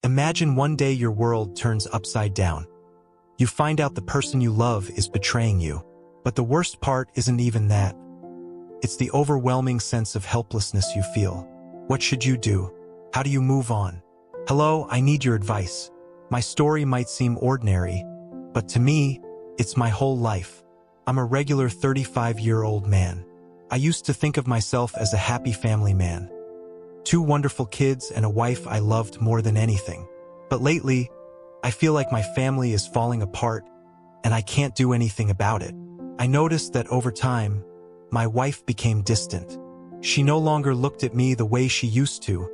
Imagine one day your world turns upside down. You find out the person you love is betraying you. But the worst part isn't even that. It's the overwhelming sense of helplessness you feel. What should you do? How do you move on? Hello, I need your advice. My story might seem ordinary, but to me, it's my whole life. I'm a regular 35-year-old man. I used to think of myself as a happy family man. 2 wonderful kids and a wife I loved more than anything. But lately, I feel like my family is falling apart, and I can't do anything about it. I noticed that over time, my wife became distant. She no longer looked at me the way she used to,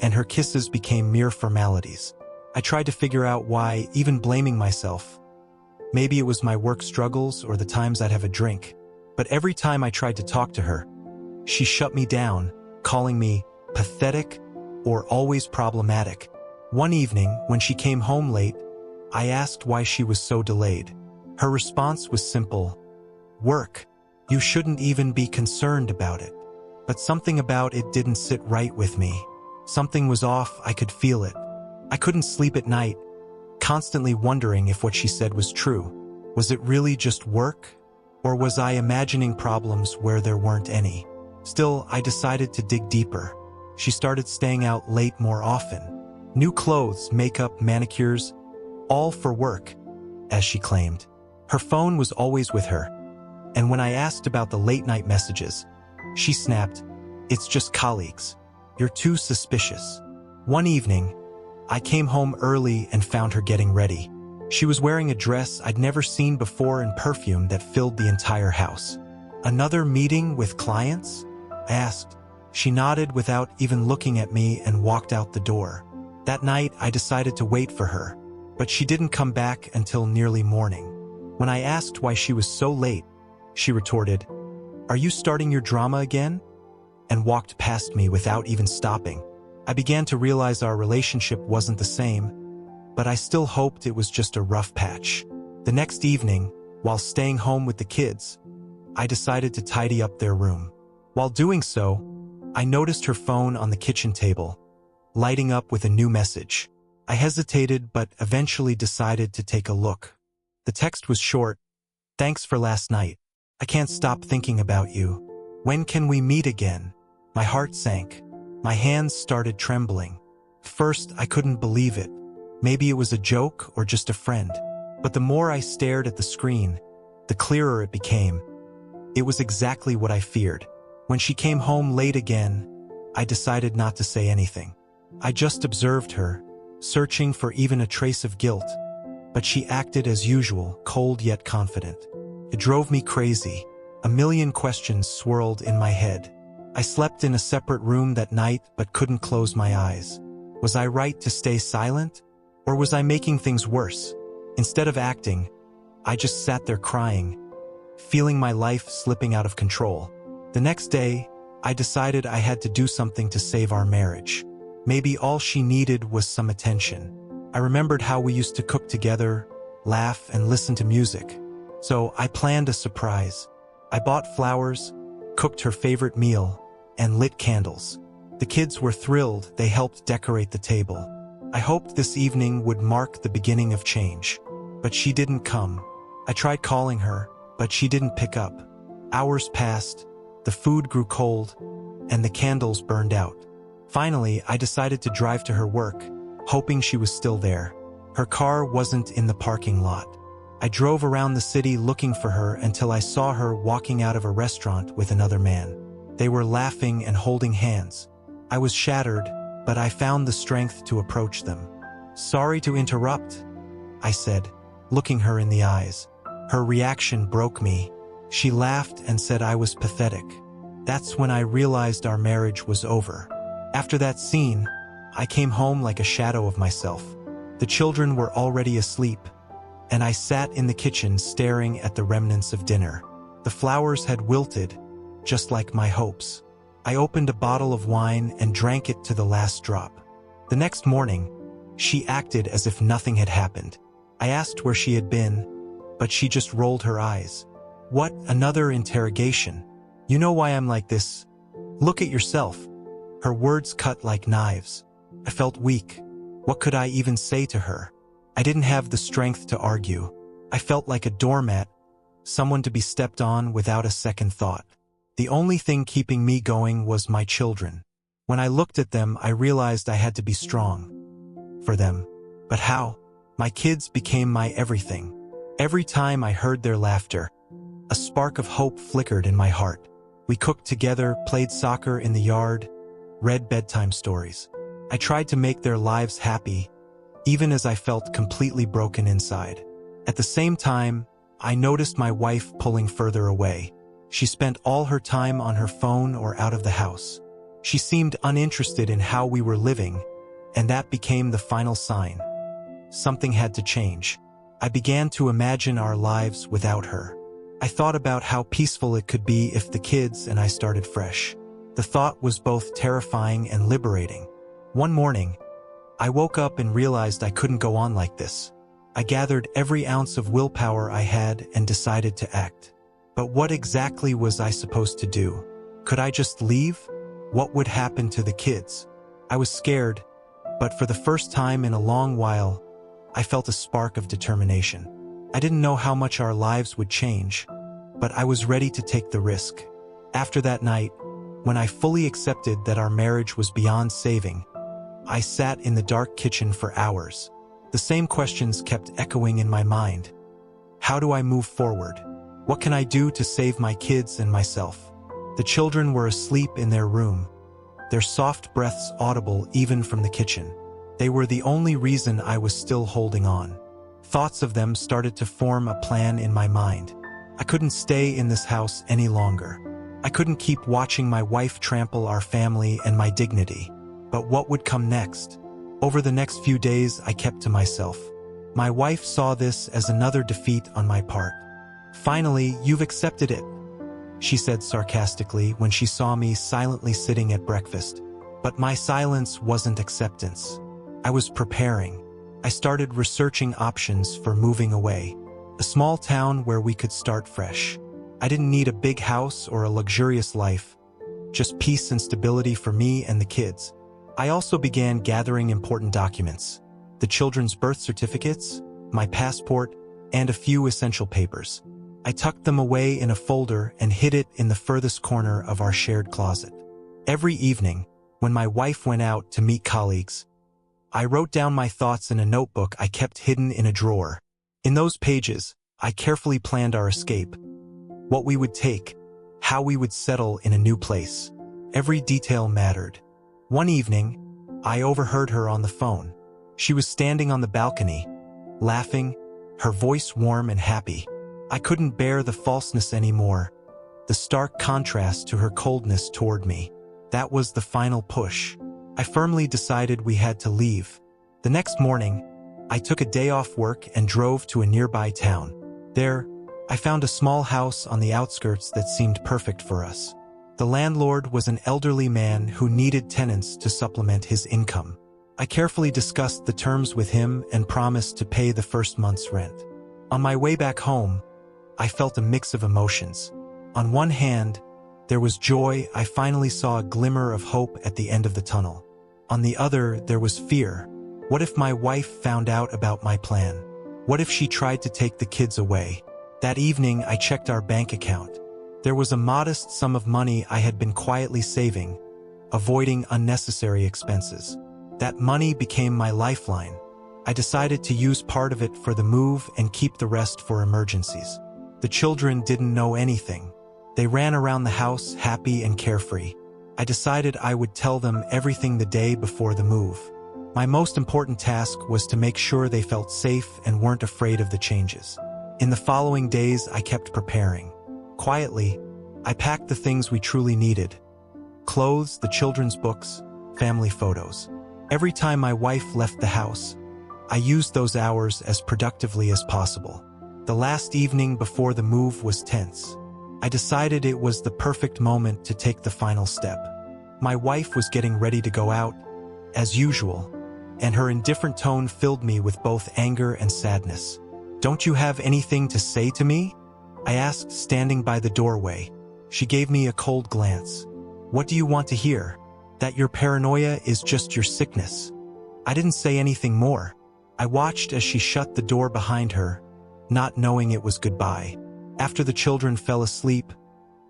and her kisses became mere formalities. I tried to figure out why, even blaming myself. Maybe it was my work struggles or the times I'd have a drink. But every time I tried to talk to her, she shut me down, calling me pathetic or always problematic. One evening, when she came home late, I asked why she was so delayed. Her response was simple: work. You shouldn't even be concerned about it. But something about it didn't sit right with me. Something was off, I could feel it. I couldn't sleep at night, constantly wondering if what she said was true. Was it really just work? Or was I imagining problems where there weren't any? Still, I decided to dig deeper. She started staying out late more often. New clothes, makeup, manicures, all for work, as she claimed. Her phone was always with her. And when I asked about the late-night messages, she snapped, "It's just colleagues. You're too suspicious." One evening, I came home early and found her getting ready. She was wearing a dress I'd never seen before and perfume that filled the entire house. "Another meeting with clients?" I asked. She nodded without even looking at me and walked out the door. That night, I decided to wait for her, but she didn't come back until nearly morning. When I asked why she was so late, she retorted, "Are you starting your drama again?" and walked past me without even stopping. I began to realize our relationship wasn't the same, but I still hoped it was just a rough patch. The next evening, while staying home with the kids, I decided to tidy up their room. While doing so, I noticed her phone on the kitchen table, lighting up with a new message. I hesitated but eventually decided to take a look. The text was short: "Thanks for last night. I can't stop thinking about you. When can we meet again?" My heart sank. My hands started trembling. First, I couldn't believe it. Maybe it was a joke or just a friend. But the more I stared at the screen, the clearer it became. It was exactly what I feared. When she came home late again, I decided not to say anything. I just observed her, searching for even a trace of guilt. But she acted as usual, cold yet confident. It drove me crazy. A million questions swirled in my head. I slept in a separate room that night but couldn't close my eyes. Was I right to stay silent? Or was I making things worse? Instead of acting, I just sat there crying, feeling my life slipping out of control. The next day, I decided I had to do something to save our marriage. Maybe all she needed was some attention. I remembered how we used to cook together, laugh, and listen to music. So I planned a surprise. I bought flowers, cooked her favorite meal, and lit candles. The kids were thrilled. They helped decorate the table. I hoped this evening would mark the beginning of change. But she didn't come. I tried calling her, but she didn't pick up. Hours passed, the food grew cold, and the candles burned out. Finally, I decided to drive to her work, hoping she was still there. Her car wasn't in the parking lot. I drove around the city looking for her until I saw her walking out of a restaurant with another man. They were laughing and holding hands. I was shattered, but I found the strength to approach them. "Sorry to interrupt," I said, looking her in the eyes. Her reaction broke me. She laughed and said I was pathetic. That's when I realized our marriage was over. After that scene, I came home like a shadow of myself. The children were already asleep, and I sat in the kitchen staring at the remnants of dinner. The flowers had wilted, just like my hopes. I opened a bottle of wine and drank it to the last drop. The next morning, she acted as if nothing had happened. I asked where she had been, but she just rolled her eyes. "What, another interrogation? You know why I'm like this? Look at yourself." Her words cut like knives. I felt weak. What could I even say to her? I didn't have the strength to argue. I felt like a doormat, someone to be stepped on without a second thought. The only thing keeping me going was my children. When I looked at them, I realized I had to be strong for them. But how? My kids became my everything. Every time I heard their laughter, a spark of hope flickered in my heart. We cooked together, played soccer in the yard, read bedtime stories. I tried to make their lives happy, even as I felt completely broken inside. At the same time, I noticed my wife pulling further away. She spent all her time on her phone or out of the house. She seemed uninterested in how we were living, and that became the final sign. Something had to change. I began to imagine our lives without her. I thought about how peaceful it could be if the kids and I started fresh. The thought was both terrifying and liberating. One morning, I woke up and realized I couldn't go on like this. I gathered every ounce of willpower I had and decided to act. But what exactly was I supposed to do? Could I just leave? What would happen to the kids? I was scared, but for the first time in a long while, I felt a spark of determination. I didn't know how much our lives would change, but I was ready to take the risk. After that night, when I fully accepted that our marriage was beyond saving, I sat in the dark kitchen for hours. The same questions kept echoing in my mind. How do I move forward? What can I do to save my kids and myself? The children were asleep in their room, their soft breaths audible even from the kitchen. They were the only reason I was still holding on. Thoughts of them started to form a plan in my mind. I couldn't stay in this house any longer. I couldn't keep watching my wife trample our family and my dignity. But what would come next? Over the next few days, I kept to myself. My wife saw this as another defeat on my part. "Finally, you've accepted it," she said sarcastically when she saw me silently sitting at breakfast. But my silence wasn't acceptance. I was preparing. I started researching options for moving away. A small town where we could start fresh. I didn't need a big house or a luxurious life, just peace and stability for me and the kids. I also began gathering important documents, the children's birth certificates, my passport, and a few essential papers. I tucked them away in a folder and hid it in the furthest corner of our shared closet. Every evening, when my wife went out to meet colleagues, I wrote down my thoughts in a notebook I kept hidden in a drawer. In those pages, I carefully planned our escape, what we would take, how we would settle in a new place. Every detail mattered. One evening, I overheard her on the phone. She was standing on the balcony, laughing, her voice warm and happy. I couldn't bear the falseness anymore, the stark contrast to her coldness toward me. That was the final push. I firmly decided we had to leave. The next morning, I took a day off work and drove to a nearby town. There, I found a small house on the outskirts that seemed perfect for us. The landlord was an elderly man who needed tenants to supplement his income. I carefully discussed the terms with him and promised to pay the first month's rent. On my way back home, I felt a mix of emotions. On one hand, there was joy. I finally saw a glimmer of hope at the end of the tunnel. On the other, there was fear. What if my wife found out about my plan? What if she tried to take the kids away? That evening, I checked our bank account. There was a modest sum of money I had been quietly saving, avoiding unnecessary expenses. That money became my lifeline. I decided to use part of it for the move and keep the rest for emergencies. The children didn't know anything. They ran around the house happy and carefree. I decided I would tell them everything the day before the move. My most important task was to make sure they felt safe and weren't afraid of the changes. In the following days, I kept preparing. Quietly, I packed the things we truly needed: clothes, the children's books, family photos. Every time my wife left the house, I used those hours as productively as possible. The last evening before the move was tense. I decided it was the perfect moment to take the final step. My wife was getting ready to go out, as usual, and her indifferent tone filled me with both anger and sadness. "Don't you have anything to say to me?" I asked, standing by the doorway. She gave me a cold glance. "What do you want to hear? That your paranoia is just your sickness?" I didn't say anything more. I watched as she shut the door behind her, not knowing it was goodbye. After the children fell asleep,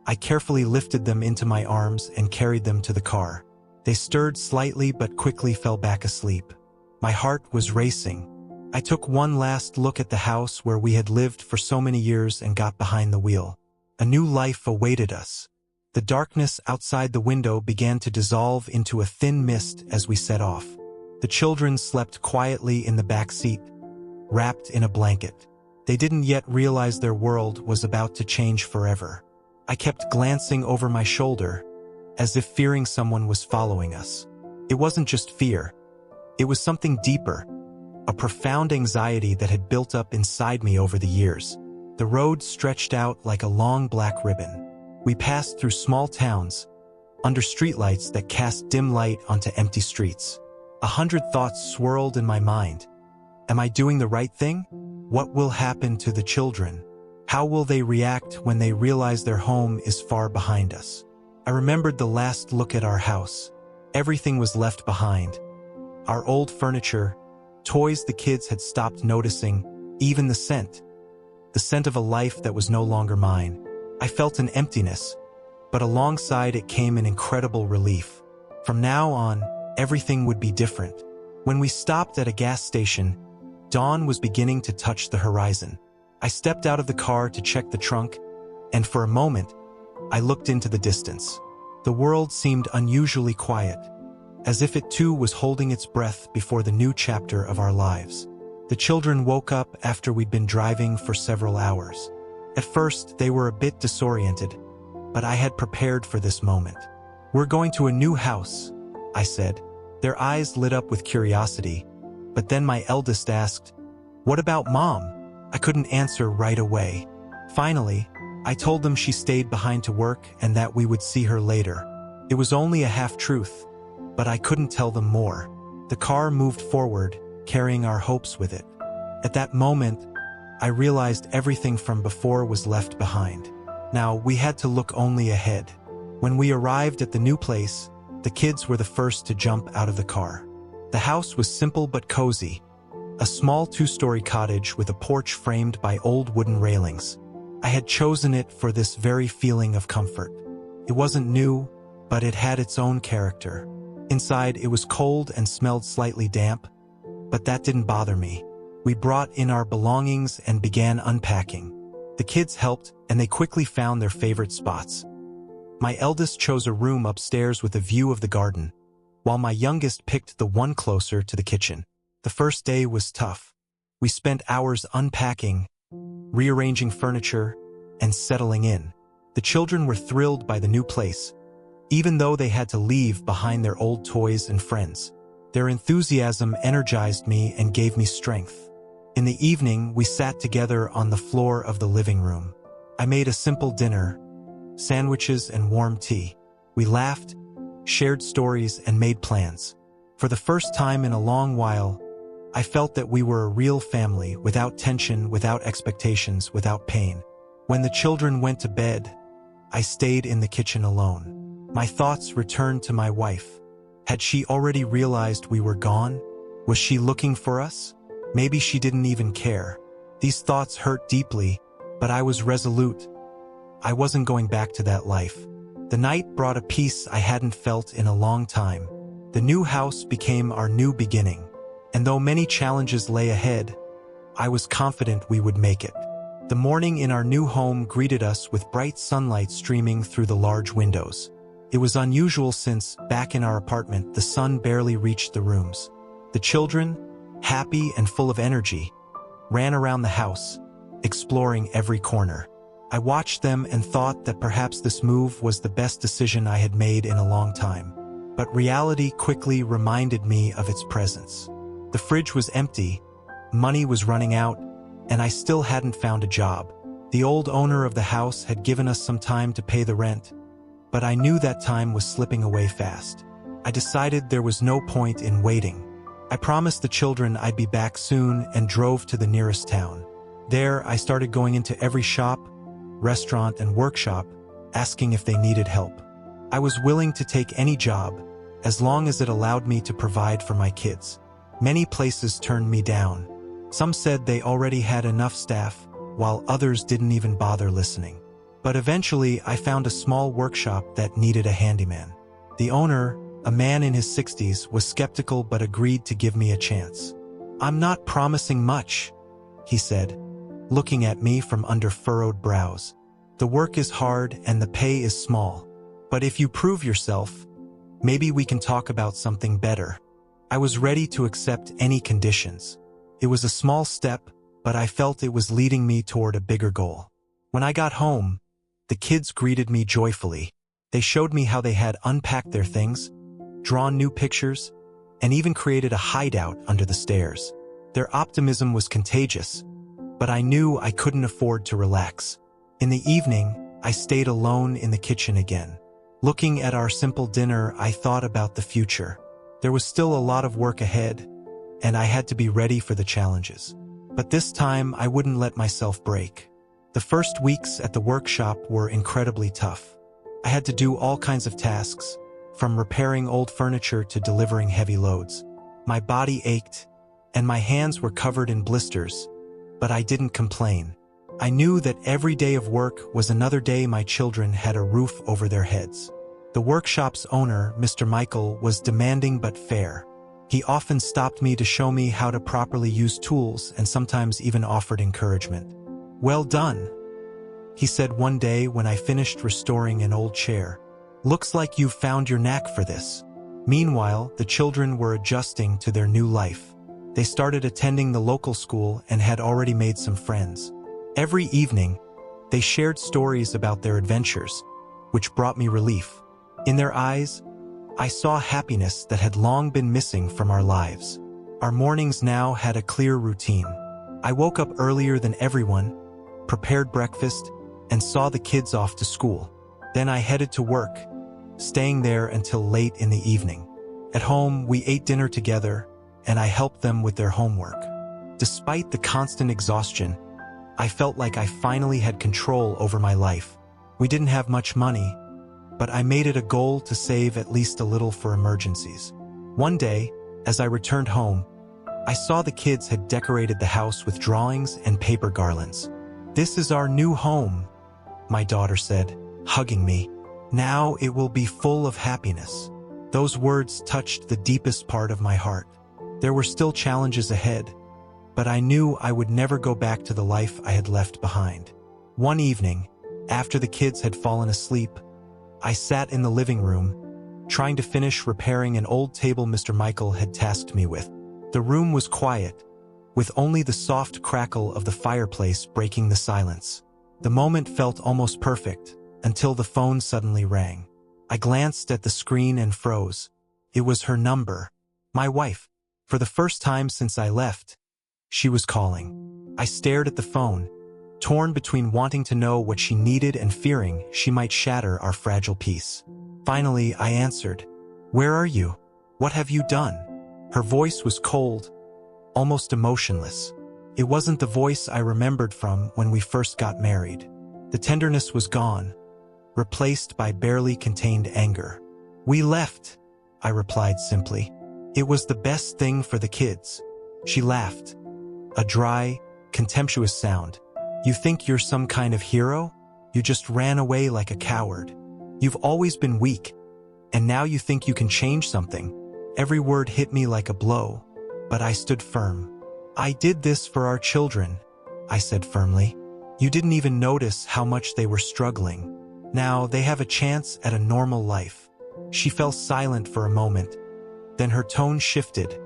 I carefully lifted them into my arms and carried them to the car. They stirred slightly but quickly fell back asleep. My heart was racing. I took one last look at the house where we had lived for so many years and got behind the wheel. A new life awaited us. The darkness outside the window began to dissolve into a thin mist as we set off. The children slept quietly in the back seat, wrapped in a blanket. They didn't yet realize their world was about to change forever. I kept glancing over my shoulder, as if fearing someone was following us. It wasn't just fear. It was something deeper, a profound anxiety that had built up inside me over the years. The road stretched out like a long black ribbon. We passed through small towns, under streetlights that cast dim light onto empty streets. 100 thoughts swirled in my mind. Am I doing the right thing? What will happen to the children? How will they react when they realize their home is far behind us? I remembered the last look at our house. Everything was left behind. Our old furniture, toys the kids had stopped noticing, even the scent of a life that was no longer mine. I felt an emptiness, but alongside it came an incredible relief. From now on, everything would be different. When we stopped at a gas station, dawn was beginning to touch the horizon. I stepped out of the car to check the trunk, and for a moment, I looked into the distance. The world seemed unusually quiet, as if it too was holding its breath before the new chapter of our lives. The children woke up after we'd been driving for several hours. At first, they were a bit disoriented, but I had prepared for this moment. "We're going to a new house," I said. Their eyes lit up with curiosity, but then my eldest asked, "What about Mom?" I couldn't answer right away. Finally, I told them she stayed behind to work and that we would see her later. It was only a half-truth, but I couldn't tell them more. The car moved forward, carrying our hopes with it. At that moment, I realized everything from before was left behind. Now, we had to look only ahead. When we arrived at the new place, the kids were the first to jump out of the car. The house was simple but cozy, a small 2-story cottage with a porch framed by old wooden railings. I had chosen it for this very feeling of comfort. It wasn't new, but it had its own character. Inside, it was cold and smelled slightly damp, but that didn't bother me. We brought in our belongings and began unpacking. The kids helped, and they quickly found their favorite spots. My eldest chose a room upstairs with a view of the garden, while my youngest picked the one closer to the kitchen. The first day was tough. We spent hours unpacking, rearranging furniture, and settling in. The children were thrilled by the new place, even though they had to leave behind their old toys and friends. Their enthusiasm energized me and gave me strength. In the evening, we sat together on the floor of the living room. I made a simple dinner, sandwiches and warm tea. We laughed, shared stories, and made plans. For the first time in a long while, I felt that we were a real family, without tension, without expectations, without pain. When the children went to bed, I stayed in the kitchen alone. My thoughts returned to my wife. Had she already realized we were gone? Was she looking for us? Maybe she didn't even care. These thoughts hurt deeply, but I was resolute. I wasn't going back to that life. The night brought a peace I hadn't felt in a long time. The new house became our new beginning. And though many challenges lay ahead, I was confident we would make it. The morning in our new home greeted us with bright sunlight streaming through the large windows. It was unusual since, back in our apartment, the sun barely reached the rooms. The children, happy and full of energy, ran around the house, exploring every corner. I watched them and thought that perhaps this move was the best decision I had made in a long time. But reality quickly reminded me of its presence. The fridge was empty, money was running out, and I still hadn't found a job. The old owner of the house had given us some time to pay the rent, but I knew that time was slipping away fast. I decided there was no point in waiting. I promised the children I'd be back soon and drove to the nearest town. There, I started going into every shop, restaurant, and workshop, asking if they needed help. I was willing to take any job, as long as it allowed me to provide for my kids. Many places turned me down. Some said they already had enough staff, while others didn't even bother listening. But eventually, I found a small workshop that needed a handyman. The owner, a man in his 60s, was skeptical but agreed to give me a chance. "I'm not promising much," he said, looking at me from under furrowed brows. "The work is hard and the pay is small. But if you prove yourself, maybe we can talk about something better." I was ready to accept any conditions. It was a small step, but I felt it was leading me toward a bigger goal. When I got home, the kids greeted me joyfully. They showed me how they had unpacked their things, drawn new pictures, and even created a hideout under the stairs. Their optimism was contagious, but I knew I couldn't afford to relax. In the evening, I stayed alone in the kitchen again. Looking at our simple dinner, I thought about the future. There was still a lot of work ahead, and I had to be ready for the challenges. But this time, I wouldn't let myself break. The first weeks at the workshop were incredibly tough. I had to do all kinds of tasks, from repairing old furniture to delivering heavy loads. My body ached, and my hands were covered in blisters, but I didn't complain. I knew that every day of work was another day my children had a roof over their heads. The workshop's owner, Mr. Michael, was demanding but fair. He often stopped me to show me how to properly use tools and sometimes even offered encouragement. "Well done," he said one day when I finished restoring an old chair. "Looks like you've found your knack for this." Meanwhile, the children were adjusting to their new life. They started attending the local school and had already made some friends. Every evening, they shared stories about their adventures, which brought me relief. In their eyes, I saw happiness that had long been missing from our lives. Our mornings now had a clear routine. I woke up earlier than everyone, prepared breakfast, and saw the kids off to school. Then I headed to work, staying there until late in the evening. At home, we ate dinner together, and I helped them with their homework. Despite the constant exhaustion, I felt like I finally had control over my life. We didn't have much money, but I made it a goal to save at least a little for emergencies. One day, as I returned home, I saw the kids had decorated the house with drawings and paper garlands. "This is our new home," my daughter said, hugging me. "Now it will be full of happiness." Those words touched the deepest part of my heart. There were still challenges ahead, but I knew I would never go back to the life I had left behind. One evening, after the kids had fallen asleep, I sat in the living room, trying to finish repairing an old table Mr. Michael had tasked me with. The room was quiet, with only the soft crackle of the fireplace breaking the silence. The moment felt almost perfect, until the phone suddenly rang. I glanced at the screen and froze. It was her number. My wife. For the first time since I left, she was calling. I stared at the phone, torn between wanting to know what she needed and fearing she might shatter our fragile peace. Finally, I answered. "Where are you? What have you done?" Her voice was cold, almost emotionless. It wasn't the voice I remembered from when we first got married. The tenderness was gone, replaced by barely contained anger. "We left," I replied simply. "It was the best thing for the kids." She laughed, a dry, contemptuous sound. "You think you're some kind of hero? You just ran away like a coward. You've always been weak, and now you think you can change something." Every word hit me like a blow, but I stood firm. "I did this for our children," I said firmly. "You didn't even notice how much they were struggling. Now they have a chance at a normal life." She fell silent for a moment. Then her tone shifted,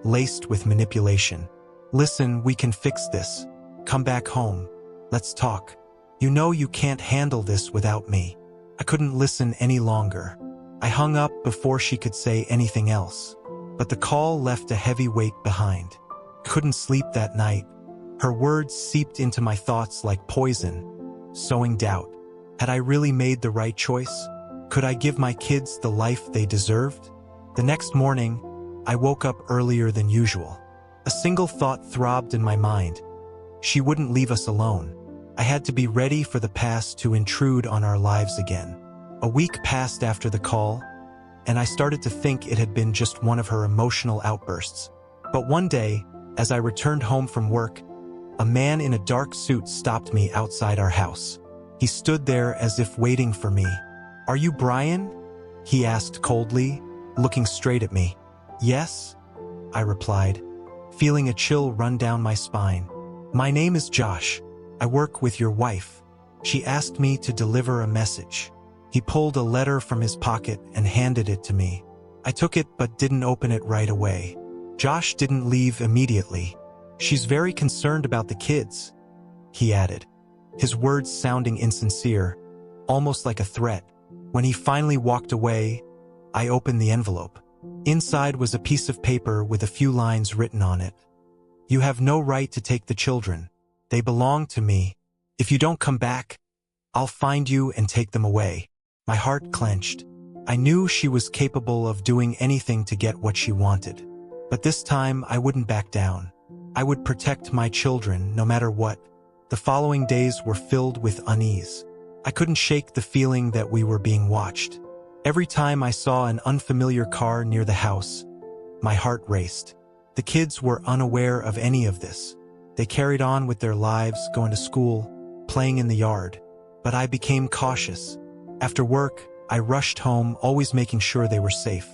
laced with manipulation. "Listen, we can fix this. Come back home. Let's talk. You know you can't handle this without me." I couldn't listen any longer. I hung up before she could say anything else. But the call left a heavy weight behind. Couldn't sleep that night. Her words seeped into my thoughts like poison, sowing doubt. Had I really made the right choice? Could I give my kids the life they deserved? The next morning, I woke up earlier than usual. A single thought throbbed in my mind. She wouldn't leave us alone. I had to be ready for the past to intrude on our lives again. A week passed after the call, and I started to think it had been just one of her emotional outbursts. But one day, as I returned home from work, a man in a dark suit stopped me outside our house. He stood there as if waiting for me. "Are you Brian?" he asked coldly, looking straight at me. "Yes," I replied, feeling a chill run down my spine. "My name is Josh. I work with your wife. She asked me to deliver a message." He pulled a letter from his pocket and handed it to me. I took it but didn't open it right away. Josh didn't leave immediately. "She's very concerned about the kids," he added, his words sounding insincere, almost like a threat. When he finally walked away, I opened the envelope. Inside was a piece of paper with a few lines written on it. "You have no right to take the children. They belong to me. If you don't come back, I'll find you and take them away." My heart clenched. I knew she was capable of doing anything to get what she wanted. But this time, I wouldn't back down. I would protect my children, no matter what. The following days were filled with unease. I couldn't shake the feeling that we were being watched. Every time I saw an unfamiliar car near the house, my heart raced. The kids were unaware of any of this. They carried on with their lives, going to school, playing in the yard. But I became cautious. After work, I rushed home, always making sure they were safe.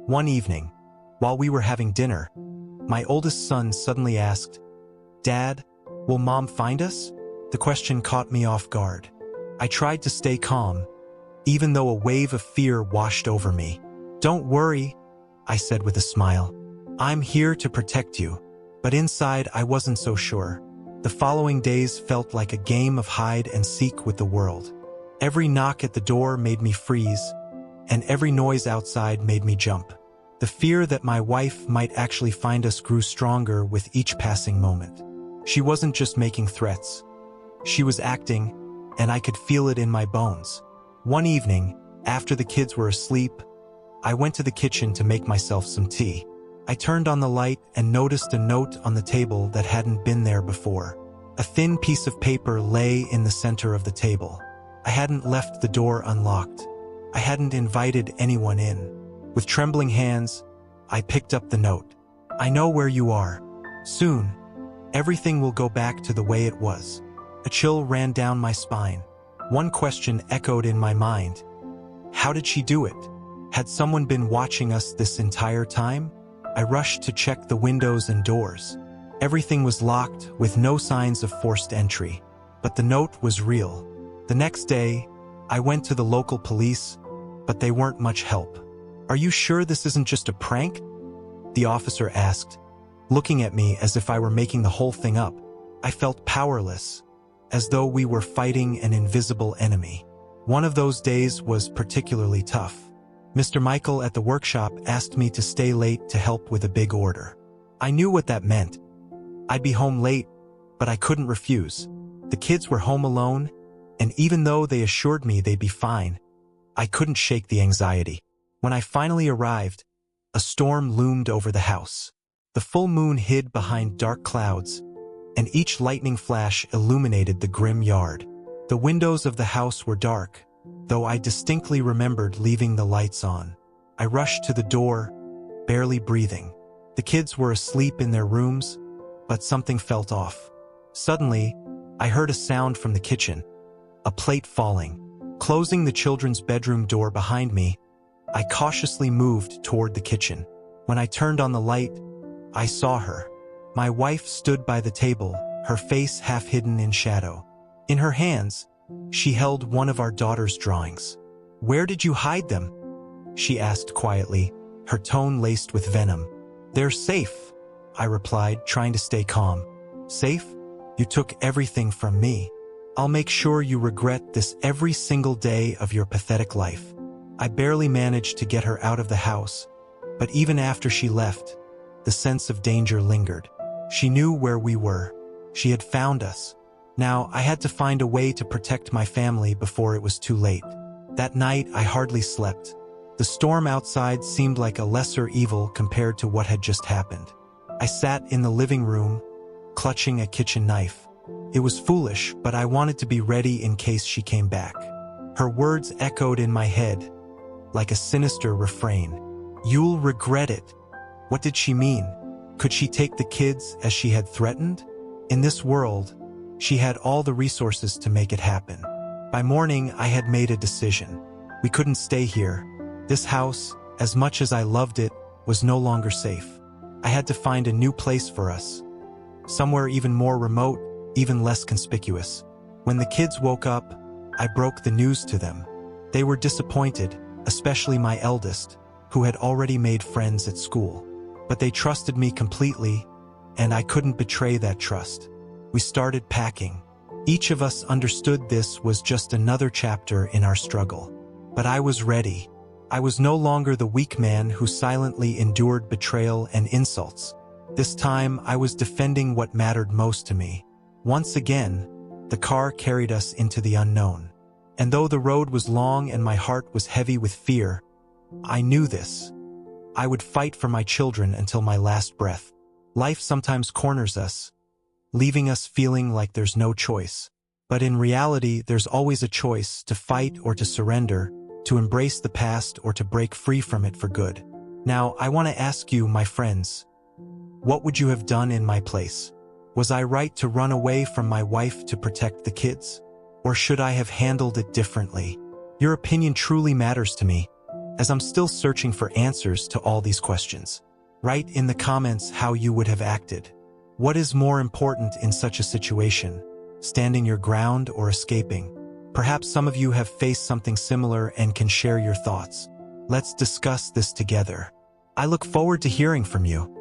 One evening, while we were having dinner, my oldest son suddenly asked, "Dad, will Mom find us?" The question caught me off guard. I tried to stay calm, even though a wave of fear washed over me. "Don't worry," I said with a smile. "I'm here to protect you." But inside, I wasn't so sure. The following days felt like a game of hide and seek with the world. Every knock at the door made me freeze, and every noise outside made me jump. The fear that my wife might actually find us grew stronger with each passing moment. She wasn't just making threats. She was acting, and I could feel it in my bones. One evening, after the kids were asleep, I went to the kitchen to make myself some tea. I turned on the light and noticed a note on the table that hadn't been there before. A thin piece of paper lay in the center of the table. I hadn't left the door unlocked. I hadn't invited anyone in. With trembling hands, I picked up the note. "I know where you are. Soon, everything will go back to the way it was." A chill ran down my spine. One question echoed in my mind. How did she do it? Had someone been watching us this entire time? I rushed to check the windows and doors. Everything was locked, with no signs of forced entry. But the note was real. The next day, I went to the local police, but they weren't much help. "Are you sure this isn't just a prank?" the officer asked, looking at me as if I were making the whole thing up. I felt powerless, as though we were fighting an invisible enemy. One of those days was particularly tough. Mr. Michael at the workshop asked me to stay late to help with a big order. I knew what that meant. I'd be home late, but I couldn't refuse. The kids were home alone, and even though they assured me they'd be fine, I couldn't shake the anxiety. When I finally arrived, a storm loomed over the house. The full moon hid behind dark clouds, and each lightning flash illuminated the grim yard. The windows of the house were dark, though I distinctly remembered leaving the lights on. I rushed to the door, barely breathing. The kids were asleep in their rooms, but something felt off. Suddenly, I heard a sound from the kitchen, a plate falling. Closing the children's bedroom door behind me, I cautiously moved toward the kitchen. When I turned on the light, I saw her. My wife stood by the table, her face half hidden in shadow. In her hands, she held one of our daughter's drawings. "Where did you hide them?" she asked quietly, her tone laced with venom. "They're safe," I replied, trying to stay calm. "Safe? You took everything from me. I'll make sure you regret this every single day of your pathetic life." I barely managed to get her out of the house, but even after she left, the sense of danger lingered. She knew where we were. She had found us. Now, I had to find a way to protect my family before it was too late. That night, I hardly slept. The storm outside seemed like a lesser evil compared to what had just happened. I sat in the living room, clutching a kitchen knife. It was foolish, but I wanted to be ready in case she came back. Her words echoed in my head, like a sinister refrain. "You'll regret it." What did she mean? Could she take the kids as she had threatened? In this world, she had all the resources to make it happen. By morning, I had made a decision. We couldn't stay here. This house, as much as I loved it, was no longer safe. I had to find a new place for us. Somewhere even more remote, even less conspicuous. When the kids woke up, I broke the news to them. They were disappointed, especially my eldest, who had already made friends at school. But they trusted me completely, and I couldn't betray that trust. We started packing. Each of us understood this was just another chapter in our struggle. But I was ready. I was no longer the weak man who silently endured betrayal and insults. This time, I was defending what mattered most to me. Once again, the car carried us into the unknown. And though the road was long and my heart was heavy with fear, I knew this. I would fight for my children until my last breath. Life sometimes corners us, leaving us feeling like there's no choice. But in reality, there's always a choice to fight or to surrender, to embrace the past or to break free from it for good. Now, I want to ask you, my friends, what would you have done in my place? Was I right to run away from my wife to protect the kids? Or should I have handled it differently? Your opinion truly matters to me, as I'm still searching for answers to all these questions. Write in the comments how you would have acted. What is more important in such a situation, standing your ground or escaping? Perhaps some of you have faced something similar and can share your thoughts. Let's discuss this together. I look forward to hearing from you.